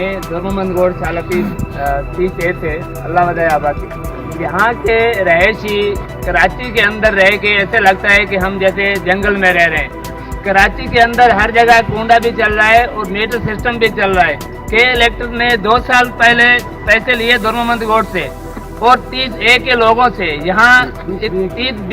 میں دورمند گوڑ چالپی 30A سے اللہ ودائے آبادی. یہاں کے رہائشی کراچی کے اندر رہ کے ایسے لگتا ہے کہ ہم جیسے جنگل میں رہ رہے ہیں. کراچی کے اندر ہر جگہ کنڈا بھی چل رہا ہے اور میٹر سسٹم بھی چل رہا ہے. کہ الیکٹرک نے 2 سال پہلے پیسے لیے دورمند گوڑ سے اور 30A کے لوگوں سے, یہاں 30B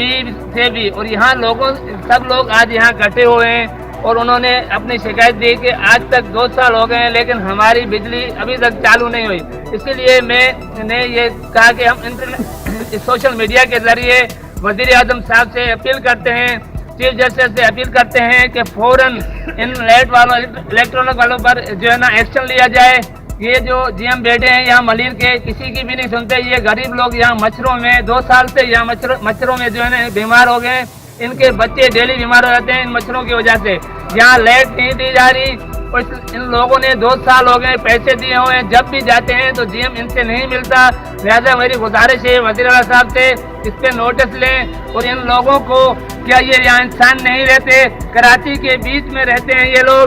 سے بھی, اور یہاں لوگوں سب لوگ آج یہاں اکٹھے ہوئے ہیں اور انہوں نے اپنی شکایت دی کہ آج تک 2 سال ہو گئے ہیں لیکن ہماری بجلی ابھی تک چالو نہیں ہوئی. اسی لیے میں نے یہ کہا کہ ہم سوشل میڈیا کے ذریعے وزیر اعظم صاحب سے اپیل کرتے ہیں, چیف جسٹس سے اپیل کرتے ہیں کہ فوراً ان لائٹ والوں الیکٹرانک والوں پر جو ہے نا ایکشن لیا جائے. یہ جو جی ایم بیٹھے ہیں یہاں ملیر کے, کسی کی بھی نہیں سنتے. یہ غریب لوگ یہاں مچھروں میں 2 سال سے یہاں مچھروں میں جو ہے نا بیمار ہو گئے. ان کے بچے ڈیلی بیمار ہو جاتے ہیں ان مچھروں کی وجہ سے. یہاں لائٹ نہیں دی جا رہی اور ان لوگوں نے 2 سال ہو گئے پیسے دیے ہوئے ہیں, جب بھی جاتے ہیں تو جی ایم ان سے نہیں ملتا. لہٰذا میری گزارش ہے وزیر اعلیٰ صاحب سے اس پہ نوٹس لیں اور ان لوگوں کو, کیا یہ یہاں انسان نہیں رہتے؟ کراچی کے بیچ میں رہتے ہیں یہ لوگ,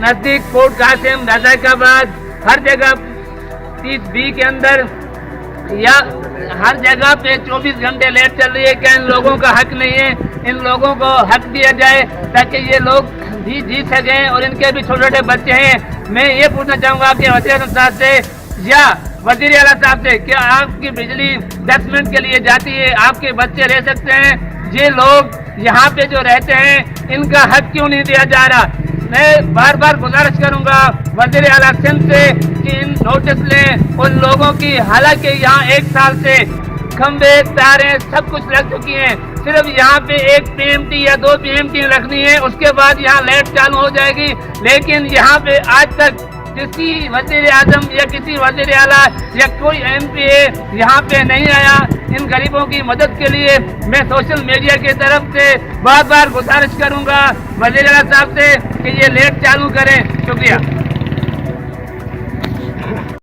نزدیک فورٹ قاسم, رضاک آباد, ہر جگہ 30B کے اندر یا ہر جگہ پہ 24 گھنٹے لائٹ چل رہی ہے. کیا ان لوگوں کا حق نہیں ہے؟ ان لوگوں کو حق دیا جائے تاکہ یہ لوگ بھی جی سکیں اور ان کے بھی چھوٹے چھوٹے بچے ہیں. میں یہ پوچھنا چاہوں گا کہ وزیر اعظم صاحب سے یا وزیر اعلیٰ صاحب سے, کیا آپ کی بجلی 10 منٹ کے لیے جاتی ہے؟ آپ کے بچے رہ سکتے ہیں؟ یہ لوگ یہاں پہ جو رہتے ہیں ان کا حق کیوں نہیں دیا جا رہا؟ میں بار بار گزارش کروں گا وزیر اعلیٰ سندھ سے کہ ان نوٹس لیں ان لوگوں کی. حالانکہ یہاں 1 سال سے کھمبے تاریں سب کچھ لگ چکی ہیں, صرف یہاں پہ 1 PMT یا 2 PMT رکھنی ہے, اس کے بعد یہاں لائٹ چالو ہو جائے گی. لیکن یہاں پہ آج تک کسی وزیر اعظم یا کسی وزیر اعلیٰ یا کوئی MPA یہاں پہ نہیں آیا ان غریبوں کی مدد کے لیے. میں سوشل میڈیا کی طرف سے بار بار گزارش کروں گا وزیر اعلیٰ صاحب سے کہ یہ لائٹ چالو کریں. شکریہ.